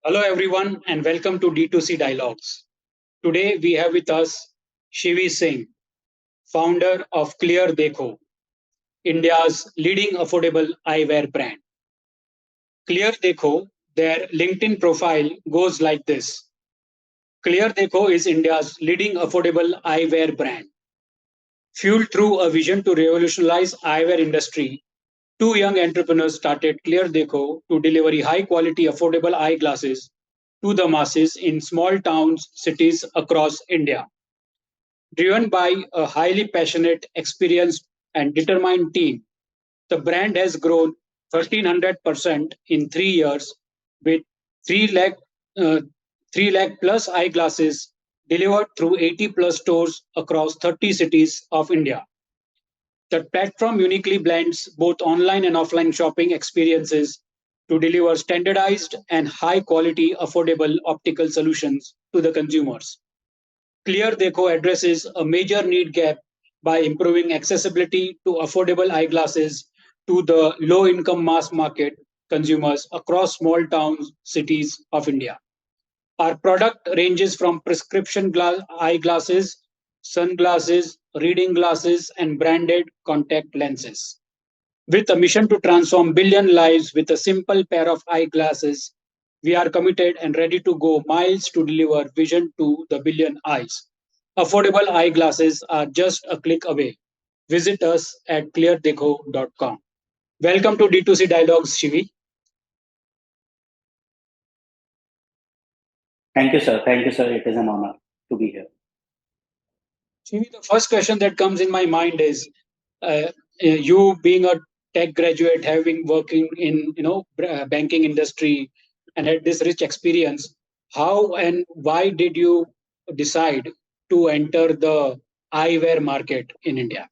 Hello, everyone, and welcome to D2C Dialogues. Today, we have with us Shivi Singh, founder of ClearDekho, India's leading affordable eyewear brand. ClearDekho, their LinkedIn profile goes like this. ClearDekho is India's leading affordable eyewear brand. Fueled through a vision to revolutionize eyewear industry, two young entrepreneurs started ClearDekho to deliver high-quality, affordable eyeglasses to the masses in small towns, cities across India. Driven by a highly passionate, experienced, and determined team, the brand has grown 1,300% in 3 years with 3 lakh, uh, 3 lakh plus eyeglasses delivered through 80 plus stores across 30 cities of India. The platform uniquely blends both online and offline shopping experiences to deliver standardized and high quality affordable optical solutions to the consumers. ClearDekho addresses a major need gap by improving accessibility to affordable eyeglasses to the low income mass market consumers across small towns, cities of India. Our product ranges from eyeglasses, sunglasses, reading glasses, and branded contact lenses. With a mission to transform billion lives with a simple pair of eyeglasses, we are committed and ready to go miles to deliver vision to the billion eyes. Affordable eyeglasses are just a click away. Visit us at cleardekho.com. Welcome to D2C Dialogues, Shivi. Thank you, sir. Thank you, sir. It is an honor to be here. Shivi, the first question that comes in my mind is you being a tech graduate, having working in banking industry, and had this rich experience. How and why did you decide to enter the eyewear market in India?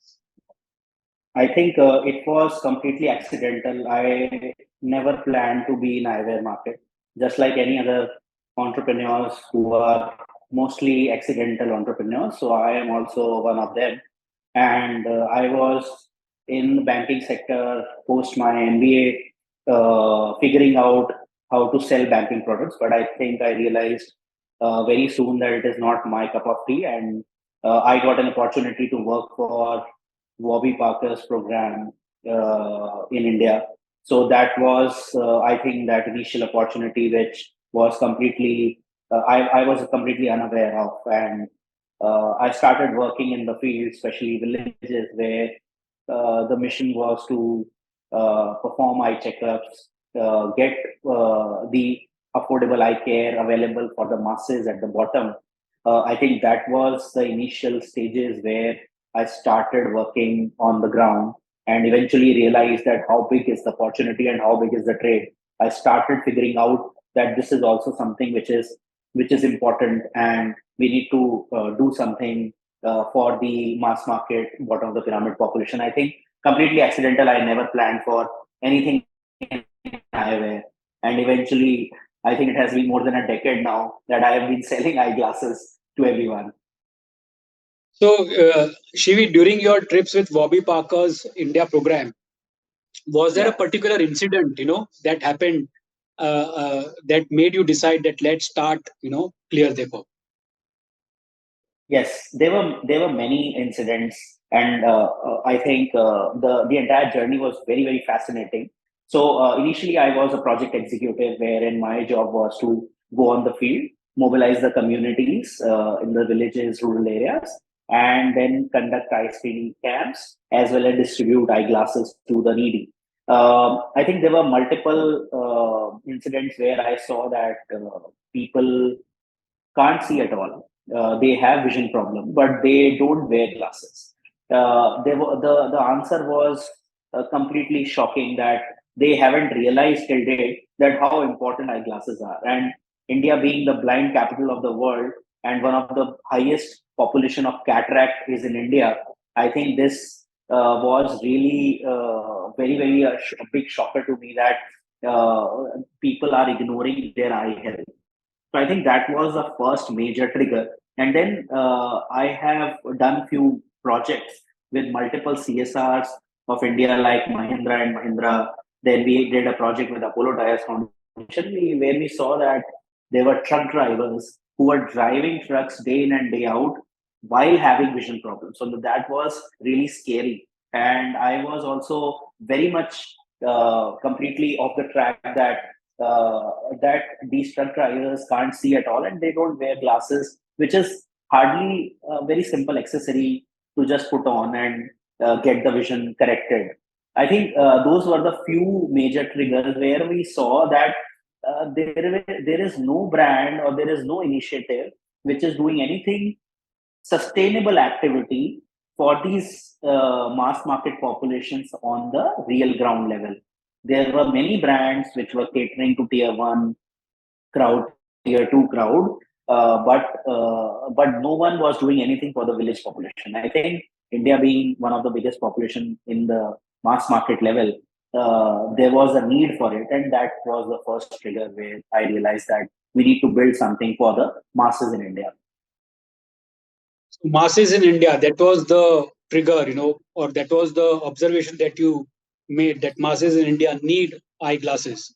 I think it was completely accidental. I never planned to be in eyewear market, just like any other entrepreneurs who are mostly accidental entrepreneurs. So I am also one of them. And I was in the banking sector post my MBA, figuring out how to sell banking products. But I think I realized very soon that it is not my cup of tea, and I got an opportunity to work for Warby Parker's program in India. So that was, I think, that initial opportunity which was completely, I was completely unaware of. And I started working in the field, especially villages, where the mission was to perform eye checkups, get the affordable eye care available for the masses at the bottom. I think that was the initial stages where I started working on the ground and eventually realized that how big is the opportunity and how big is the trade. I started figuring out that this is also something which is important, and we need to do something for the mass market bottom of the pyramid population. I think completely accidental. I never planned for anything in eyewear, and eventually, I think it has been more than a decade now that I have been selling eyeglasses to everyone. So, Shivi, during your trips with Warby Parker's India program, was there a Yeah. particular incident that happened that made you decide that let's start Clear Dekho? Yes, there were many incidents, and I think the entire journey was very very fascinating. So initially, I was a project executive, wherein my job was to go on the field, mobilize the communities in the villages, rural areas, and then conduct eye screening camps as well as distribute eyeglasses to the needy. I think there were multiple incidents where I saw that people can't see at all. They have vision problem, but they don't wear glasses. The answer was completely shocking that they haven't realized till date that how important eyeglasses are. And India being the blind capital of the world and one of the highest population of cataract is in India, I think this was really very very a big shocker to me that people are ignoring their eye health. So I think that was the first major trigger. And then I have done few projects with multiple CSRs of India like Mahindra and Mahindra. Then we did a project with Apollo Tires Foundation. where we saw that there were truck drivers who were driving trucks day in and day out while having vision problems. So that was really scary. And I was also very much completely off the track uh, that these truck drivers can't see at all and they don't wear glasses, which is hardly a very simple accessory to just put on and get the vision corrected. I think those were the few major triggers where we saw that there is no brand or there is no initiative which is doing anything sustainable activity for these mass market populations on the real ground level. There were many brands which were catering to tier one crowd, tier two crowd, but no one was doing anything for the village population. I think India being one of the biggest population in the mass market level, there was a need for it, and that was the first trigger where I realized that we need to build something for the masses in India. Masses in India, that was the trigger, or that was the observation that you made, that masses in India need eyeglasses.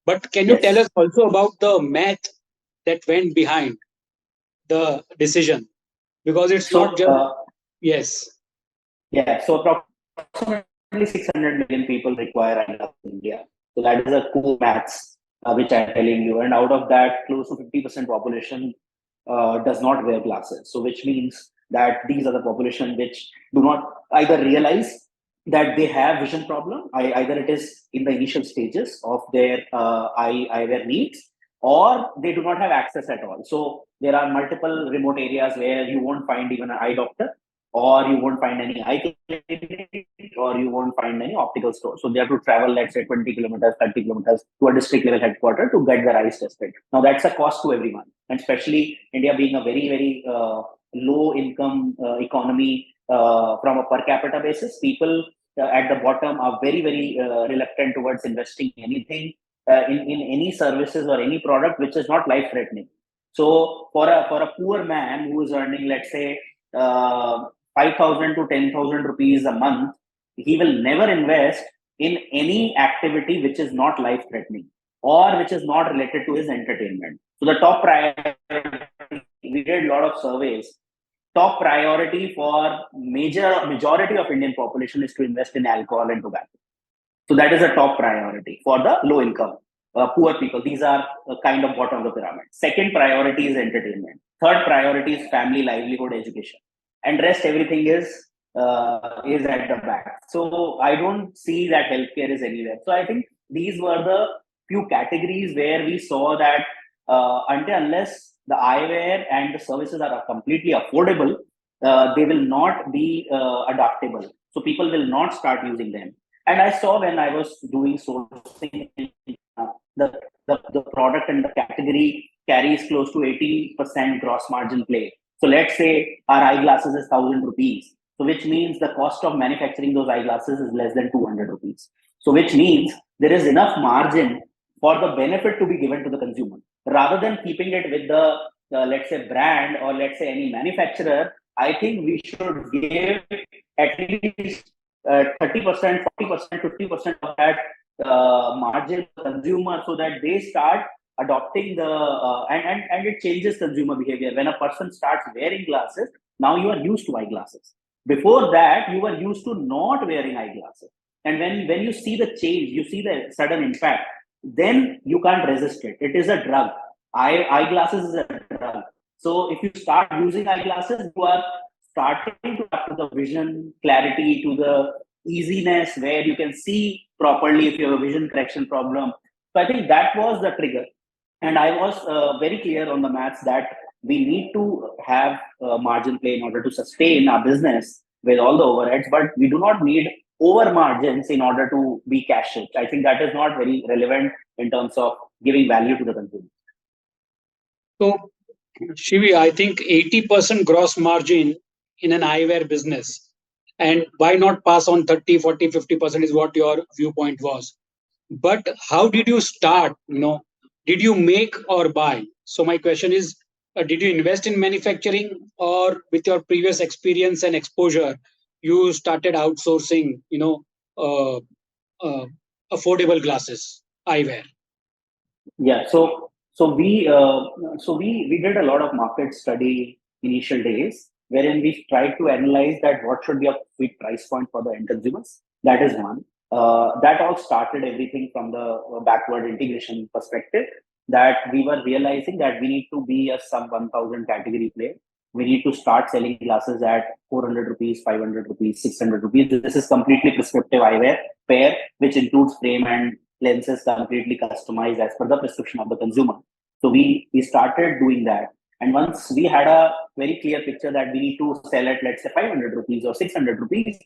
But can you tell Yes. us also about the math that went behind the decision? Because it's not So, just, yes. yeah, so approximately 600 million people require eyeglasses in India. So that is a cool maths which I'm telling you. And out of that, close to 50% population does not wear glasses. So which means that these are the population which do not either realize that they have vision problem, either it is in the initial stages of their eyewear needs, or they do not have access at all. So there are multiple remote areas where you won't find even an eye doctor, or you won't find any eye clinic, or you won't find any optical store. So they have to travel, let's say, 20 kilometers, 30 kilometers to a district level headquarters to get their eyes tested. Now that's a cost to everyone, and especially India being a very, very low income economy from a per capita basis, people at the bottom are very, very reluctant towards investing anything in any services or any product which is not life threatening. So for a poor man who is earning, let's say, 5,000 to 10,000 rupees a month, he will never invest in any activity which is not life threatening or which is not related to his entertainment. So the top priority, we did a lot of surveys. Top priority for majority of Indian population is to invest in alcohol and tobacco. So that is a top priority for the low income, poor people. These are kind of bottom of the pyramid. Second priority is entertainment. Third priority is family, livelihood, education, and rest everything is at the back. So I don't see that healthcare is anywhere. So I think these were the few categories where we saw that until unless the eyewear and the services are completely affordable, they will not be adaptable. So people will not start using them. And I saw when I was doing sourcing, the, the product and the category carries close to 80% gross margin play. So let's say our eyeglasses is 1,000 rupees. So which means the cost of manufacturing those eyeglasses is less than 200 rupees. So which means there is enough margin for the benefit to be given to the consumer. Rather than keeping it with the, let's say, brand or let's say any manufacturer, I think we should give at least 30%, 40%, 50% of that margin consumer so that they start adopting the and it changes consumer behavior. When a person starts wearing glasses, now you are used to eyeglasses. Before that, you were used to not wearing eyeglasses. And when you see the change, you see the sudden impact, then you can't resist it. It is a drug. Eyeglasses is a drug. So if you start using eyeglasses, you are starting to have the vision clarity, to the easiness where you can see properly if you have a vision correction problem. So I think that was the trigger. And I was very clear on the maths that we need to have margin play in order to sustain our business with all the overheads, but we do not need over margins in order to be cash rich. I think that is not very relevant in terms of giving value to the consumer. So, Shivi, I think 80% gross margin in an eyewear business. And why not pass on 30, 40, 50% is what your viewpoint was. But how did you start? Did you make or buy? So my question is, did you invest in manufacturing, or with your previous experience and exposure, you started outsourcing, uh, affordable glasses, eyewear? Yeah. So we did a lot of market study initial days, wherein we tried to analyze that what should be a sweet price point for the end consumers. That is one. That all started everything from the backward integration perspective. That we were realizing that we need to be a sub 1,000 category player. We need to start selling glasses at 400 rupees, 500 rupees, 600 rupees. This is completely prescriptive eyewear pair, which includes frame and lenses completely customized as per the prescription of the consumer. So we started doing that. And once we had a very clear picture that we need to sell at, let's say, 500 rupees or 600 rupees,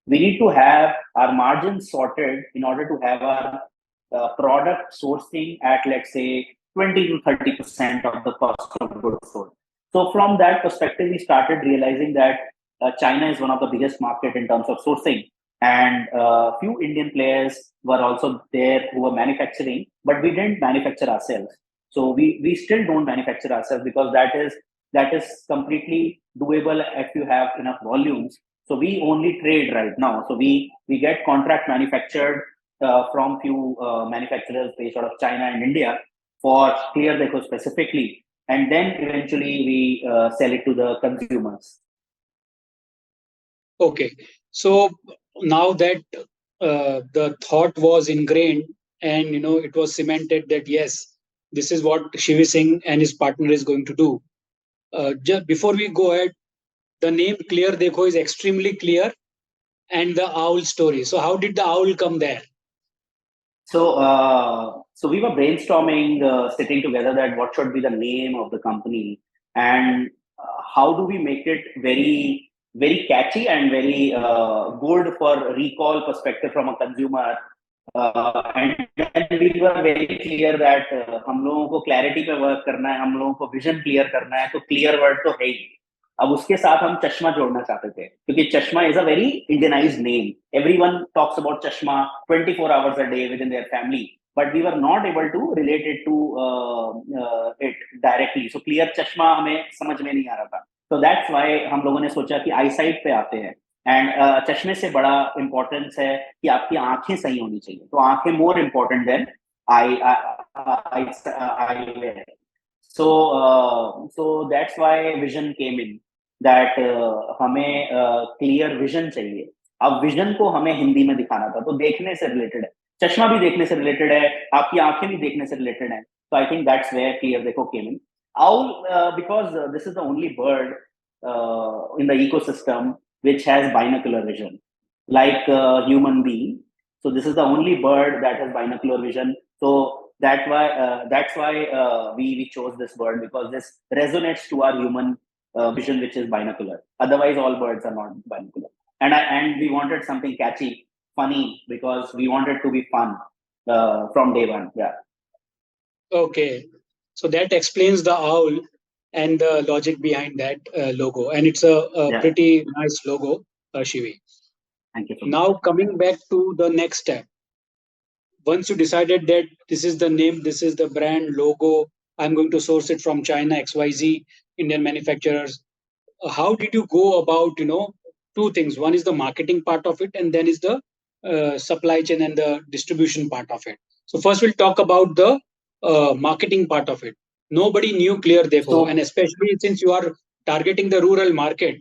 we need to have our margins sorted in order to have our product sourcing at, let's say, 20 to 30% of the cost of goods sold. So from that perspective, we started realizing that China is one of the biggest market in terms of sourcing, and few Indian players were also there who were manufacturing, but we didn't manufacture ourselves. So we still don't manufacture ourselves because that is completely doable if you have enough volumes. So we only trade right now. So we get contract manufactured from few manufacturers based out of China and India for ClearDekho specifically, and then eventually we sell it to the consumers. Okay, so now that the thought was ingrained and it was cemented that yes, this is what Shivi Singh and his partner is going to do. Just before we go ahead, the name Clear Dekho is extremely clear, and the owl story. So how did the owl come there? So we were brainstorming, sitting together, that what should be the name of the company, and how do we make it very, very catchy and very good for recall perspective from a consumer. And then we were very clear that हम लोगों को clarity पे work करना है, हम लोगों को vision clear करना है, तो clear word तो है ही. अब उसके साथ हम चश्मा जोड़ना चाहते थे क्योंकि चश्मा is a very Indianised name. Everyone talks about चश्मा 24 hours a day within their family, but we were not able to relate it to it directly. So clear चश्मा हमें समझ में नहीं आ रहा था. तो दैट्स व्हाई हम लोगों ने सोचा कि आई साइट पे आते हैं. एंड चश्मे से बड़ा इंपॉर्टेंस है कि आपकी आंखें सही होनी चाहिए. तो आंखें more important than I I. So that's why vision came in. That हमें क्लियर विजन चाहिए. अब विजन को हमें हिंदी में दिखाना था, तो देखने से रिलेटेड है. चश्मा भी देखने से रिलेटेड है, आपकी आंखें भी देखने से रिलेटेड है. तो I think that's where clear देखो came in. Owl, because this is the only bird in the ecosystem which has binocular vision, like human being. So this is the only bird that has binocular vision. So that's why we chose this bird, because this resonates to our human vision, which is binocular. Otherwise, all birds are not binocular. And we wanted something catchy, funny, because we wanted to be fun from day one. Yeah. Okay, so that explains the owl and the logic behind that logo, and it's a Yeah. pretty nice logo, Shivi. Thank you so much. Now coming back to the next step, once you decided that this is the name, this is the brand logo, I'm going to source it from China, XYZ, Indian manufacturers. How did you go about, two things? One is the marketing part of it, and then is the supply chain and the distribution part of it. So first we'll talk about the marketing part of it. Nobody knew Clear Dekho, and especially since you are targeting the rural market,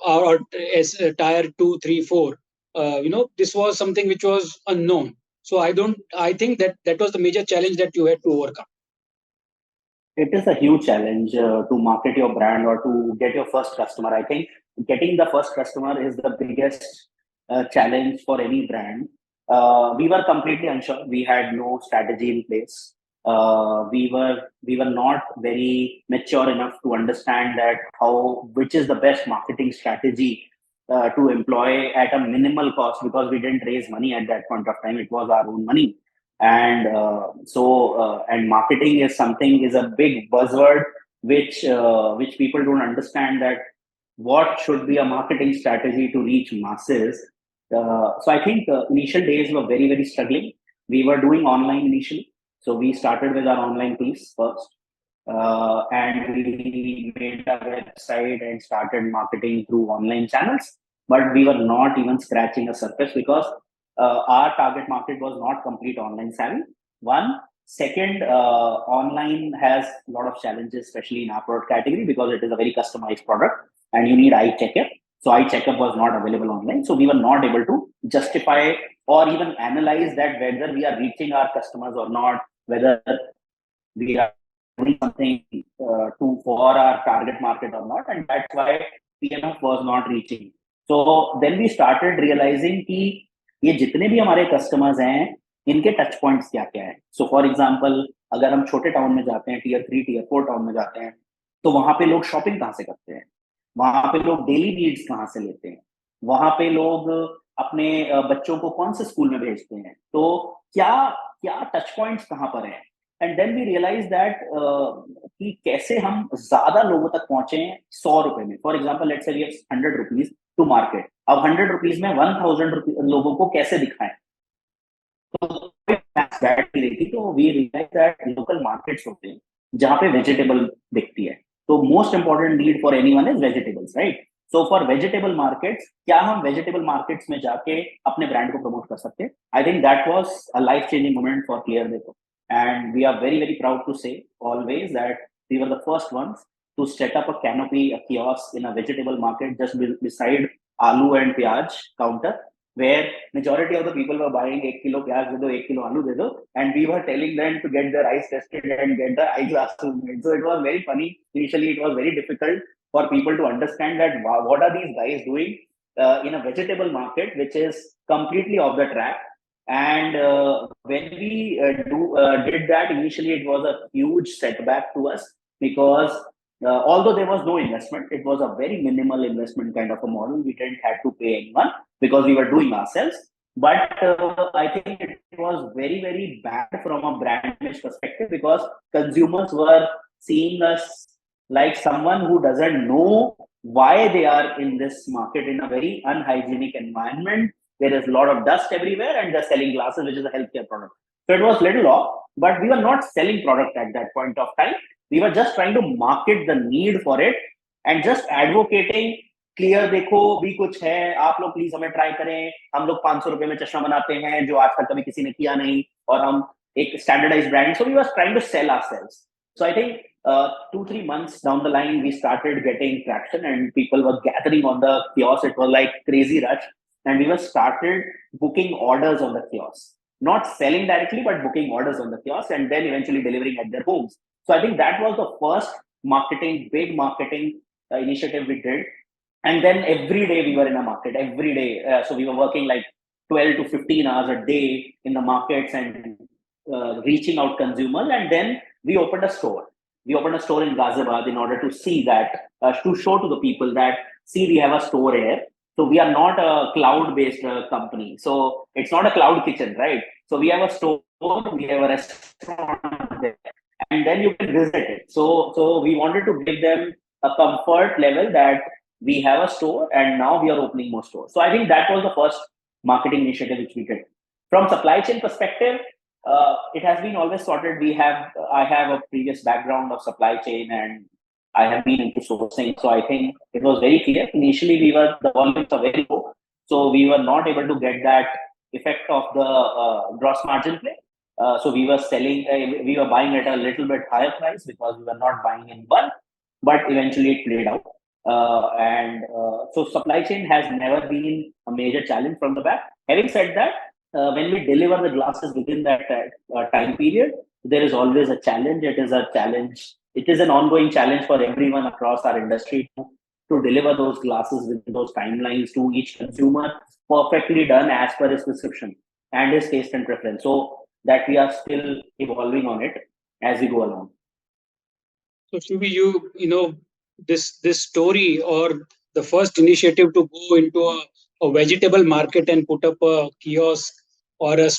or as tier 2, 3, 4, this was something which was unknown. So I think that was the major challenge that you had to overcome. It is a huge challenge to market your brand or to get your first customer. I think getting the first customer is the biggest challenge for any brand. We were completely unsure. We had no strategy in place. We were not very mature enough to understand that which is the best marketing strategy to employ at a minimal cost, because we didn't raise money at that point of time. It was our own money. And marketing is a big buzzword which people don't understand, that what should be a marketing strategy to reach masses. So I think initial days were very, very struggling. We were doing online initially, so we started with our online piece first, and we made a website and started marketing through online channels. But we were not even scratching a surface, because our target market was not complete online savvy. One, Second, online has a lot of challenges, especially in our product category, because it is a very customized product and you need eye checkup. So eye checkup was not available online. So we were not able to justify or even analyze that whether we are reaching our customers or not, whether we are doing something for our target market or not. And that's why PMF was not reaching. So then we started realizing कि ये जितने भी हमारे customers हैं, इनके touch points क्या क्या है. सो फॉर एग्जाम्पल, अगर हम छोटे टाउन में जाते हैं, टीयर 3 टीयर 4 टाउन में जाते हैं, तो वहां पे लोग शॉपिंग कहाँ से करते हैं, वहां पे लोग डेली नीड्स कहाँ से लेते हैं, वहां पे लोग अपने बच्चों को कौन से स्कूल में भेजते हैं, तो क्या क्या टच पॉइंट्स कहाँ पर हैं. And then we realise that कि कैसे हम ज्यादा लोगों तक पहुंचे 100 रुपए में. For example, let's say we have 100 rupees to market. अब 100 रुपीज में 1000 लोगों को कैसे दिखाएं. तो we realise that local markets होते हैं जहां पे वेजिटेबल दिखती है. तो most important need for anyone is vegetables, right. So for vegetable markets, क्या हम वेजिटेबल मार्केट्स में जाके अपने ब्रांड को प्रमोट कर सकते हैं. I think that was a life changing moment for ClearDekho, and we are very very proud to say always that we were the first ones to set up a canopy, a kiosk in a vegetable market just beside aloo and pyaj counter, where majority of the people were buying 1 kilo pyaj de do, 1 kilo aloo de do, and we were telling them to get their eyes tested and get the eyeglasses made. So it was very funny. Initially it was very difficult for people to understand that what are these guys doing in a vegetable market which is completely off the track. And when we did that, initially it was a huge setback to us, because although there was no investment, it was a very minimal investment kind of a model. We didn't have to pay anyone because we were doing ourselves. But I think it was very very bad from a brand image perspective, because consumers were seeing us like someone who doesn't know why they are in this market in a very unhygienic environment. There is a lot of dust everywhere, and they're selling glasses, which is a healthcare product. So it was little off, but we were not selling product at that point of time. We were just trying to market the need for it and just advocating, ClearDekho भी कुछ है, आप लोग please हमें try करें. हम लोग 500 रुपए में चश्मा बनाते हैं जो आज तक कभी किसी ने किया नहीं, और हम एक standardised brand. So we were trying to sell ourselves. So I think 2-3 months down the line, we started getting traction, and people were gathering on the kiosk. It was like crazy rush, and we were started booking orders on the kiosk, not selling directly, but booking orders on the kiosk, and then eventually delivering at their homes. So I think that was the first big marketing initiative we did. And then every day we were in a market, every day. So we were working like 12 to 15 hours a day in the markets and reaching out consumers. And then we opened a store. We opened a store in Ghaziabad in order to see that, to show to the people that, see, we have a store here. So we are not a cloud-based company. So it's not a cloud kitchen, right? So we have a store, we have a restaurant there, and then you can visit it. So we wanted to give them a comfort level that we have a store and now we are opening more stores. So I think that was the first marketing initiative which we did. From supply chain perspective, it has been always sorted. I have a previous background of supply chain, and I have been into sourcing. So I think it was very clear. Initially, the volumes are very low, so we were not able to get that effect of the gross margin play. So we were buying at a little bit higher price because we were not buying in bulk, but eventually it played out. So supply chain has never been a major challenge from the back. Having said that, when we deliver the glasses within that time period, there is always a challenge. It is a challenge. It is an ongoing challenge for everyone across our industry to deliver those glasses within those timelines to each consumer, perfectly done as per his prescription and his taste and preference. So that we are still evolving on it as we go along. So Shivi, you know this story, or the first initiative to go into a vegetable market and put up a kiosk or a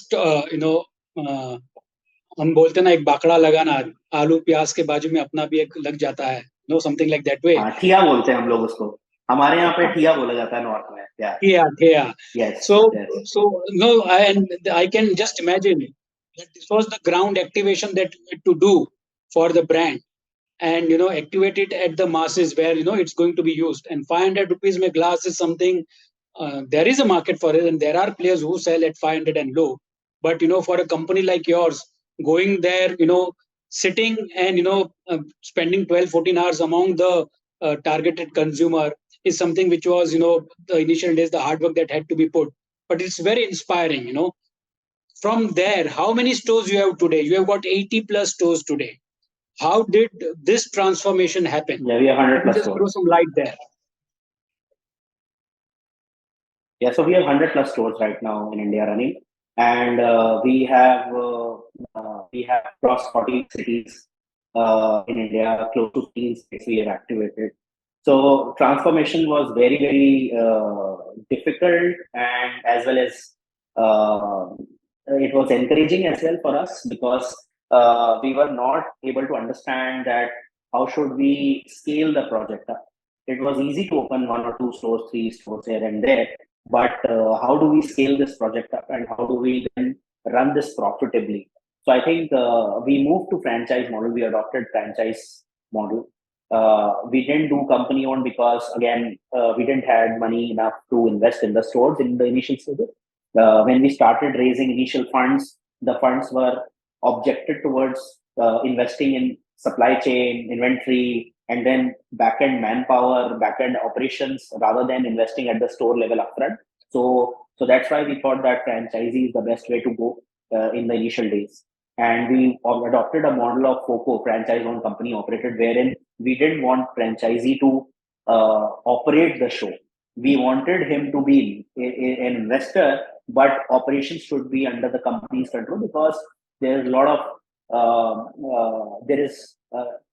हम बोलते ना एक बाकड़ा लगाना, आलू प्याज के बाजू में अपना भी एक लग जाता है, know something like that way. ठिया बोलते हैं हम लोग उसको, हमारे यहाँ पे ठिया बोला जाता है नॉर्थ में. ठिया. Yes. So no, I can just imagine that this was the ground activation that you had to do for the brand, and activate it at the masses where it's going to be used. And 500 rupees mein glass is something, there is a market for it, and there are players who sell at 500 and low. But for a company like yours, going there, sitting and spending 12, 14 hours among the targeted consumer is something which was, the initial days, the hard work that had to be put. But it's very inspiring. From there, how many stores you have today? You have got 80 plus stores today. How did this transformation happen? Yeah, we have 100 plus Just throw stores. some light there. Yeah, so we have 100 plus stores right now in India running, and we have across 40 cities in India, close to 15 states we have activated. So transformation was very very difficult, and as well as uh, it was encouraging as well for us, because we were not able to understand that how should we scale the project up. It was easy to open one or two stores, three stores here and there, but how do we scale this project up, and how do we then run this profitably? So I think we moved to franchise model. We adopted franchise model. We didn't do company owned because again we didn't had money enough to invest in the stores in the initial stages. When we started raising initial funds, the funds were objected towards investing in supply chain, inventory, and then back-end manpower, back-end operations, rather than investing at the store level upfront. So that's why we thought that franchisee is the best way to go in the initial days. And we adopted a model of FOCO, franchise-owned company operated, wherein we didn't want franchisee to operate the show. We wanted him to be an investor, but operations should be under the company's control, because there is a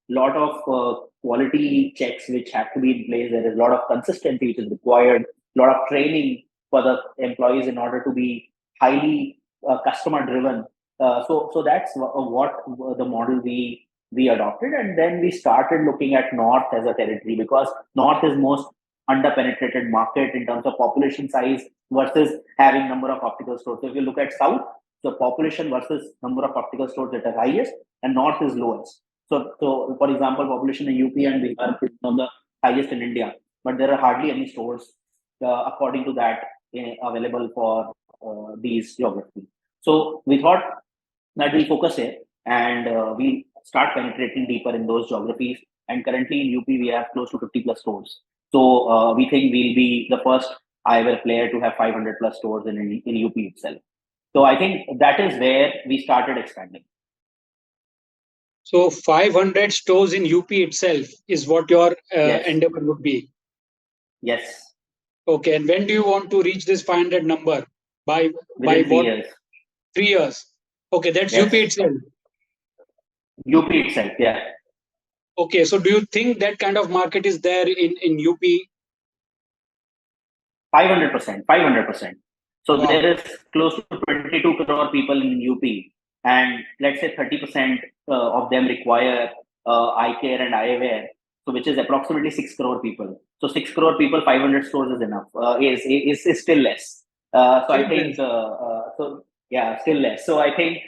lot of quality checks which have to be in place. There is a lot of consistency which is required, a lot of training for the employees in order to be highly customer driven. So that's what the model we adopted, and then we started looking at North as a territory, because North is most underpenetrated market in terms of population size versus having number of optical stores. So if you look at South, the population versus number of optical stores that are highest, and North is lowest. So for example, population in UP and Bihar is one of the highest in India, but there are hardly any stores according to that available for these geographies. So we thought that we'll focus here, and we start penetrating deeper in those geographies. And currently in UP, we have close to 50 plus stores. So we think we'll be the first eyewear player to have 500 plus stores in UP itself. So I think that is where we started expanding. So 500 stores in UP itself is what your Yes. endeavor would be. Yes. Okay, and when do you want to reach this 500 number? By Within 3 what? years. 3 years. Okay, that's Yes. UP itself. UP itself, yeah. Okay, so do you think that kind of market is there in UP? 500%. 500%. So Wow. there is close to 22 crore people in UP, and let's say 30% of them require eye care and eyewear, so which is approximately 6 crore people. So 6 crore people, 500 stores is enough. Is still less. So I think so. Yeah, still less. So I think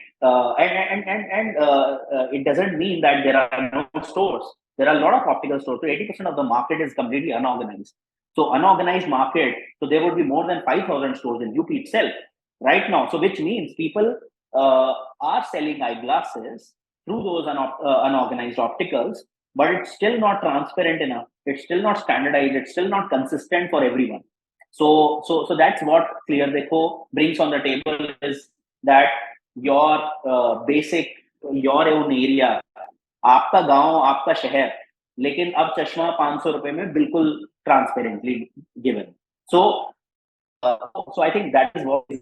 it doesn't mean that there are no stores. There are a lot of optical stores. So 80% of the market is completely unorganized. So unorganized market, so there would be more than 5,000 stores in UP itself right now. So which means people are selling eyeglasses through those unorganized opticals, but it's still not transparent enough. It's still not standardized. It's still not consistent for everyone. So that's what ClearDekho brings on the table, is that your basic, your own area, आपका गांव, आपका शहर, लेकिन अब चश्मा 500 रुपए में बिल्कुल transparently given. So I think that is what is.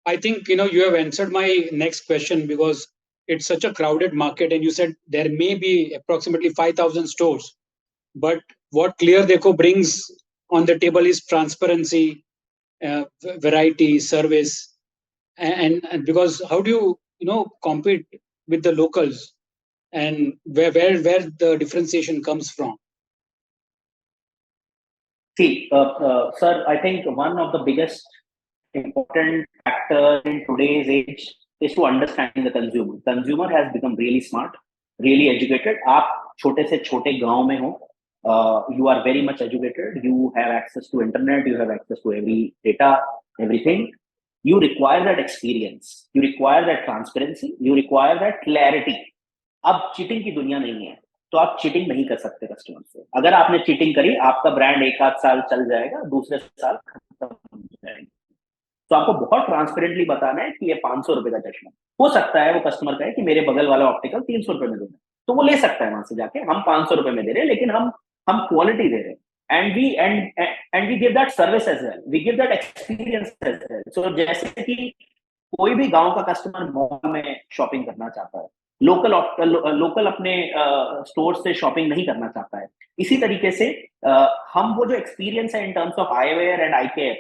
I think you have answered my next question, because it's such a crowded market, and you said there may be approximately 5,000 stores. But what ClearDekho brings on the table is transparency, variety, service, and because how do you compete with the locals, and where the differentiation comes from? See, sir, I think one of the biggest important factor in today's age is to understanding the consumer. Consumer has become really smart, really educated. आप छोटे से छोटे गांव में हो, you are very much educated. You have access to internet. You have access to every data, everything. you require that experience, you require that transparency, you require that clarity. अब cheating की दुनिया नहीं है, तो आप चीटिंग नहीं कर सकते कस्टमर से. अगर आपने चीटिंग करी, आपका ब्रांड एक आध साल चल जाएगा, दूसरे साल खत्म हो जाएगा. तो आपको बहुत ट्रांसपेरेंटली बताना है कि ये 500 रुपए का चश्मा. हो सकता है वो कस्टमर कहे कि मेरे बगल वाला ऑप्टिकल 300 रुपए में दे रहे, तो वो ले सकता है वहां से जाके, हम 500 रुपए में दे रहे हैं, लेकिन हम क्वालिटी दे रहे हैं. And we give that service as well, we give that experience as well. So जैसे कि कोई भी गांव का कस्टमर मॉल में शॉपिंग करना चाहता है, लोकल अपने स्टोर से शॉपिंग नहीं करना चाहता है, इसी तरीके से हम वो जो एक्सपीरियंस है in terms of eyewear and eye care,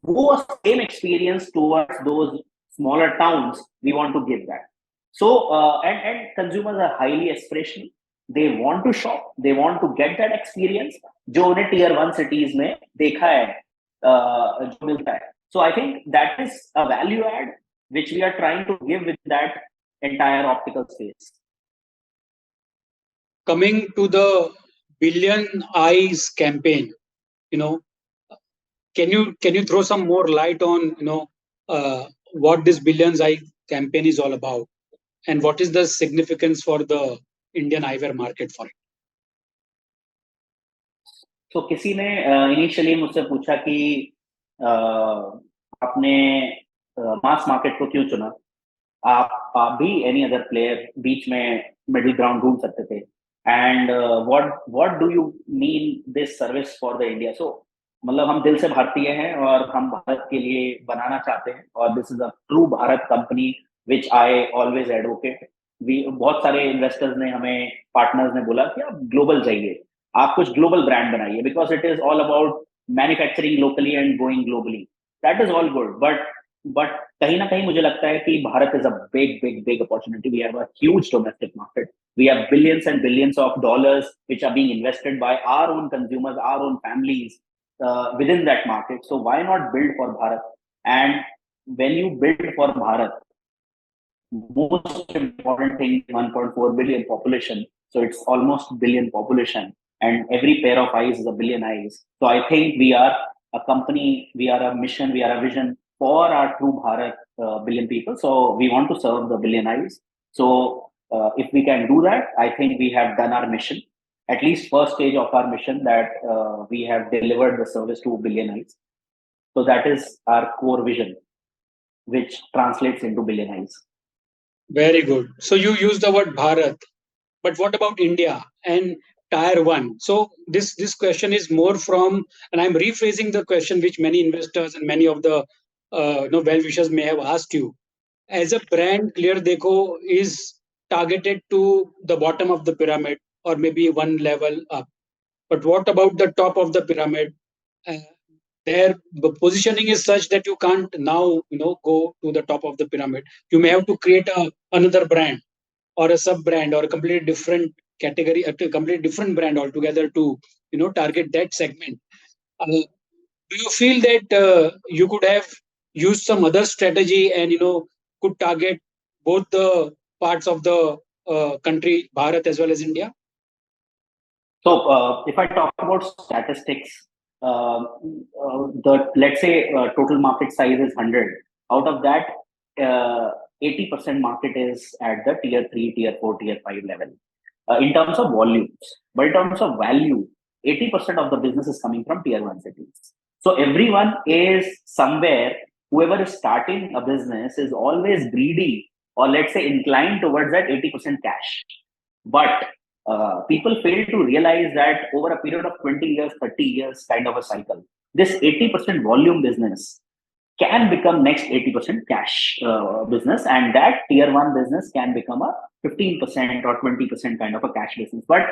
वो same experience towards those smaller towns we want to give that. So and consumers are highly aspirational, they want to shop, they want to get that experience जो उन्हें tier 1 cities में देखा है, जो मिलता है. So I think that is a value add which we are trying to give with that entire optical space. Coming to the Billion Eyes campaign, can you throw some more light on what this Billion Eye campaign is all about, and what is the significance for the Indian eyewear market for it? So किसी ने initially मुझसे पूछा कि आपने mass market को क्यों चुना, आप भी एनी अदर प्लेयर बीच में मिडिल ग्राउंड ढूंढ सकते थे, and what do you mean this service for the India. So मतलब हम दिल से भारतीय हैं और हम भारत के लिए बनाना चाहते हैं, और this is a true Bharat company which I always advocate. बहुत सारे इन्वेस्टर्स ने हमें, पार्टनर्स ने बोला कि आप ग्लोबल जाइए, आप कुछ ग्लोबल ब्रांड बनाइए, because it is all about manufacturing locally and going globally. That is all good, but कहीं ना कहीं मुझे लगता है कि Bharat is a big opportunity. We have a huge domestic market, we have billions and billions of dollars which are being invested by our own consumers, our own families within that market. So why not build for Bharat? And when you build for Bharat, most important thing, 1.4 billion population, so it's almost billion population, and every pair of eyes is a billion eyes. So I think we are a company, we are a mission, we are a vision for our true Bharat, billion people. So we want to serve the billion eyes. So if we can do that, I think we have done our mission, at least first stage of our mission, that we have delivered the service to billion eyes. So that is our core vision, which translates into billion eyes. Very good. So you use the word Bharat, but what about India and Tier 1? So this question is more from, and I'm rephrasing the question which many investors and many of the well-wishers may have asked you. As a brand, ClearDekho is targeted to the bottom of the pyramid, or maybe one level up. But what about the top of the pyramid? Their positioning is such that you can't now go to the top of the pyramid. You may have to create another brand or a sub brand or a completely different category, a completely different brand altogether to target that segment. Do you feel that you could have used some other strategy and could target both the parts of the country, Bharat as well as India? So if I talk about statistics, let's say total market size is 100. Out of that, 80% market is at the tier 3, tier 4, tier 5 level in terms of volumes. But in terms of value, 80% of the business is coming from tier 1 cities. So everyone is somewhere, whoever is starting a business is always greedy, or let's say inclined towards that 80% cash. But people fail to realize that over a period of 20 years, 30 years kind of a cycle, this 80% volume business can become next 80% cash business, and that tier 1 business can become a 15% or 20% kind of a cash business. But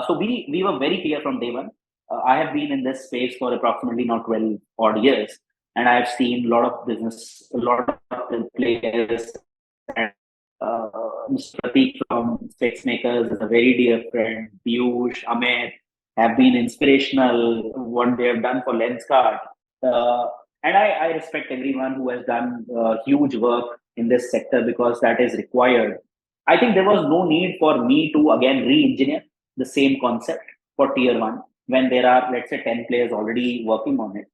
so we were very clear from day one. I have been in this space for approximately now 12 odd years, and I have seen a lot of business, a lot of players, and Mr. Prateek from Makers is a very dear friend. Piyush, Amit have been inspirational, what they have done for Lenskart. And I respect everyone who has done huge work in this sector, because that is required. I think there was no need for me to again re-engineer the same concept for tier 1 when there are, let's say, 10 players already working on it.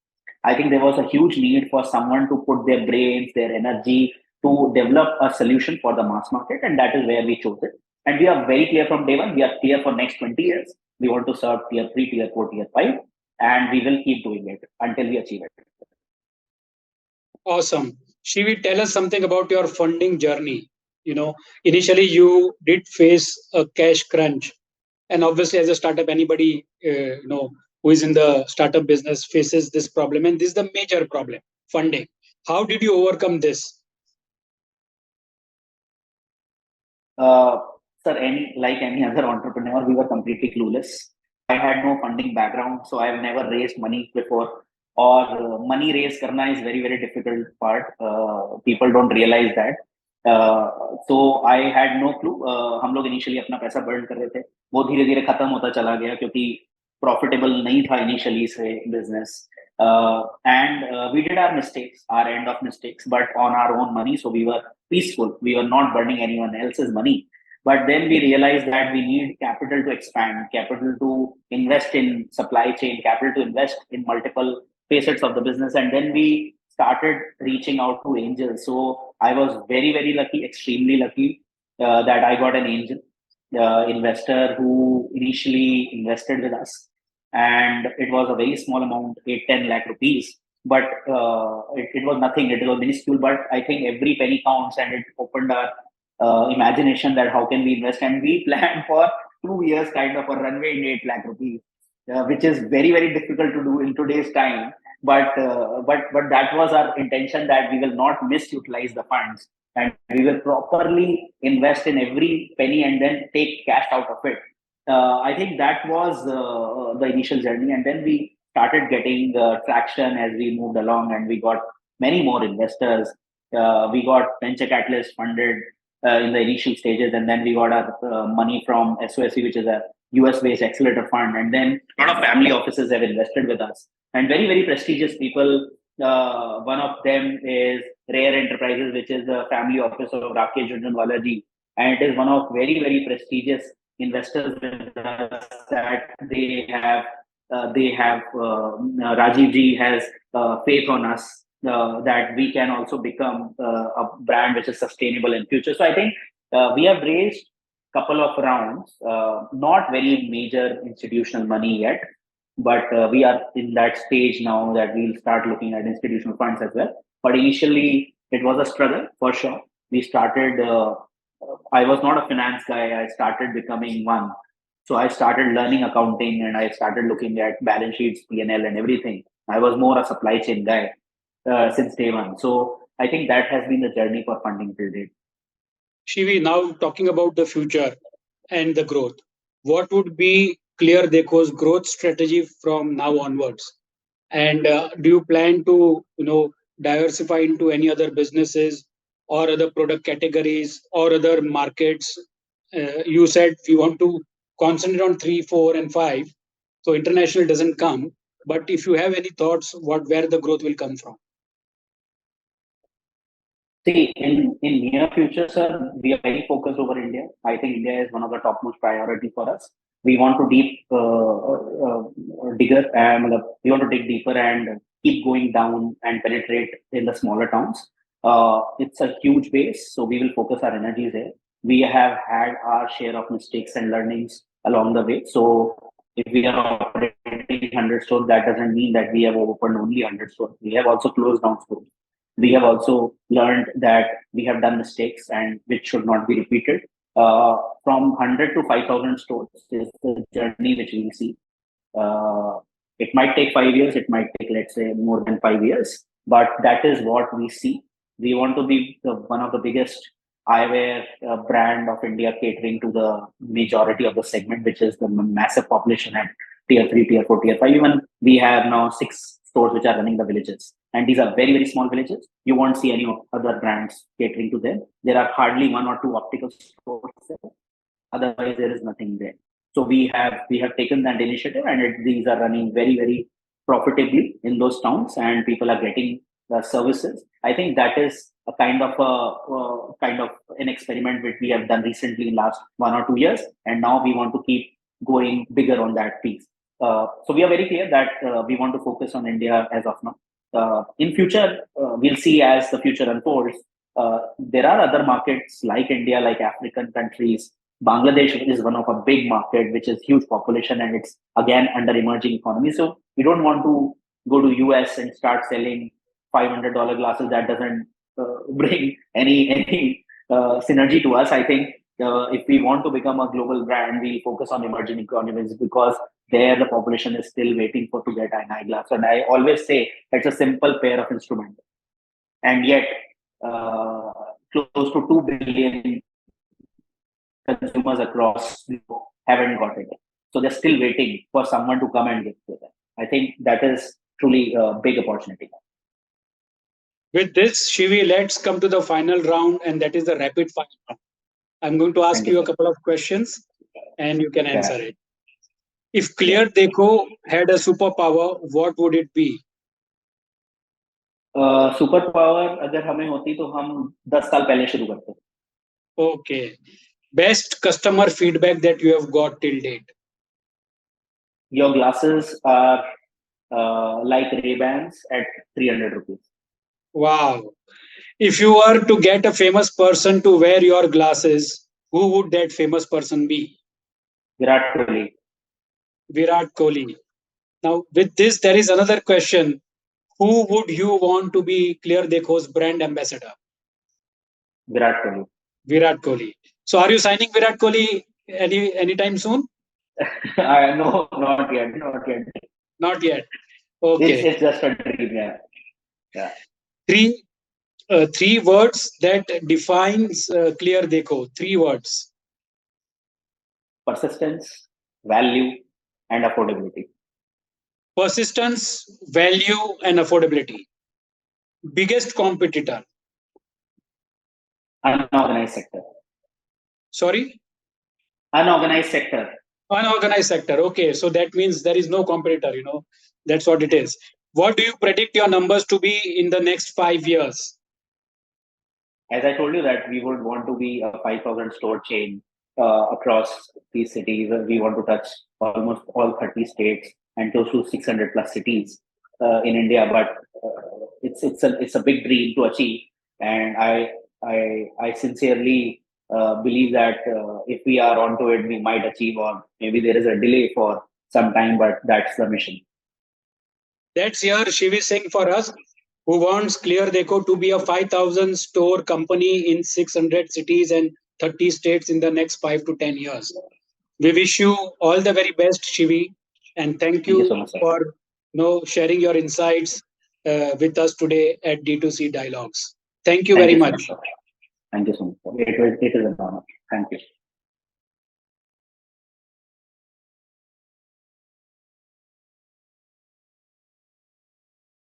I think there was a huge need for someone to put their brains, their energy to develop a solution for the mass market, and that is where we chose it. And we are very clear from day one. We are clear for next 20 years. We want to serve tier 3, tier 4, tier 5, and we will keep doing it until we achieve it. Awesome. Shivi, tell us something about your funding journey. Initially you did face a cash crunch, and obviously as a startup, anybody who is in the startup business faces this problem, and this is the major problem: funding. How did you overcome this? Uh, Sir, like any other entrepreneur, we were completely clueless. I had no funding background, so I've never raised money before. Or money raise karna is very very difficult part. People don't realize that. So I had no clue. हम लोग initially अपना पैसा burn कर रहे थे. वो धीरे धीरे खत्म होता चला गया क्योंकि profitable नहीं था initially से business. And we did our mistakes, our end of mistakes, but on our own money. So we were peaceful. We were not burning anyone else's money. But then we realized that we need capital to expand, capital to invest in supply chain, capital to invest in multiple facets of the business. And then we started reaching out to angels. So I was very, very lucky, extremely lucky that I got an angel investor who initially invested with us. And it was a very small amount, 8-10 lakh rupees. But it was nothing, it was minuscule. But I think every penny counts, and it opened our imagination that how can we invest. And we planned for 2 years kind of a runway in 8 lakh rupees, which is very, very difficult to do in today's time. But that was our intention, that we will not misutilize the funds, and we will properly invest in every penny and then take cash out of it. I think that was the initial journey, and then we started getting traction as we moved along, and we got many more investors. We got venture catalyst funded in the initial stages, and then we got our money from SOSC, which is a US based accelerator fund, and then a lot of family offices have invested with us, and very very prestigious people. One of them is Rare Enterprises, which is the family office of Rakesh Jhunjhunwala ji, and it is one of very very prestigious investors with us, that Rajiv ji has faith on us, that we can also become a brand which is sustainable in future. So I think we have raised couple of rounds, not very major institutional money yet, but we are in that stage now that we'll start looking at institutional funds as well. But initially, it was a struggle for sure. We started. I was not a finance guy. I started becoming one. So I started learning accounting, and I started looking at balance sheets, P&L, and everything. I was more a supply chain guy since day one. So I think that has been the journey for funding till date. Shivi, now talking about the future and the growth, what would be ClearDekho's growth strategy from now onwards? And do you plan to, diversify into any other businesses or other product categories or other markets? You said you want to concentrate on 3, 4, and 5, so international doesn't come. But if you have any thoughts, where the growth will come from? See, in near future, sir, we are very focused over India. I think India is one of the topmost priority for us. We want to digger, and we want to dig deeper and keep going down and penetrate in the smaller towns. It's a huge base, so we will focus our energies there. We have had our share of mistakes and learnings along the way. So if we are operating 100 stores, that doesn't mean that we have opened only 100 stores. We have also closed down stores. We have also learned that we have done mistakes and which should not be repeated. From 100 to 5,000 stores is the journey which we see. It might take 5 years, it might take, let's say, more than 5 years, but that is what we see. We want to be one of the biggest eyewear brand of India, catering to the majority of the segment, which is the massive population at tier 3, tier 4, tier 5. Even we have now 6 stores which are running the villages. And these are very, very small villages. You won't see any other brands catering to them. There are hardly 1 or 2 optical stores there. Otherwise, there is nothing there. So we have taken that initiative, and these are running very, very profitably in those towns, and people are getting the services. I think that is a kind of an experiment which we have done recently in last 1 or 2 years, and now we want to keep going bigger on that piece. So we are very clear that we want to focus on India as of now. In future, we'll see as the future unfolds. There are other markets like India, like African countries. Bangladesh is one of a big market, which is huge population, and it's again under emerging economy. So we don't want to go to US and start selling $500 glasses. That doesn't bring any synergy to us. I think if we want to become a global brand, we focus on emerging economies because there the population is still waiting for to get an eyeglass. And I always say it's a simple pair of instruments, and yet uh, close to 2 billion consumers across the globe haven't got it. So they're still waiting for someone to come and give to them. I think that is truly a big opportunity. With this, Shivi, let's come to the final round, and that is the rapid fire round. I'm going to ask Thank you, you a sir. couple of questions, and you can answer Yeah. it. If Yeah. ClearDekho had a superpower, what would it be? Super power अगर हमें होती तो हम 10 साल पहले शुरू करते. Okay. Best customer feedback that you have got till date? Your glasses are like Ray-Bans at 300 rupees. Wow. If you were to get a famous person to wear your glasses, who would that famous person be? Virat Kohli. Virat Kohli. Now, with this, there is another question. Who would you want to be ClearDekho's brand ambassador? Virat Kohli. Virat Kohli. So, are you signing Virat Kohli anytime soon? No, not yet. Not yet. Not yet. Okay. It's just a dream. Yeah. Yeah. Three words that defines ClearDekho. Three words. Persistence, value, and affordability. Persistence, value, and affordability. Biggest competitor. Unorganized sector. Sorry? Unorganized sector. Unorganized sector. Okay, so that means there is no competitor, That's what it is. What do you predict your numbers to be in the next 5 years? As I told you that we would want to be a 5,000 store chain across these cities. We want to touch almost all 30 states and close to 600 plus cities in India. But it's a big dream to achieve, and I sincerely believe that if we are onto it, we might achieve, or maybe there is a delay for some time, but that's the mission. That's here Shivi Singh for us, who wants ClearDekho to be a 5,000 store company in 600 cities and 30 states in the next 5 to 10 years. We wish you all the very best, Shivi, and thank Thank you you so much, sir. for sharing your insights with us today at D2C Dialogues. Thank you Thank very you so much. much, sir. Thank you so much, sir. It is an honor. Thank you.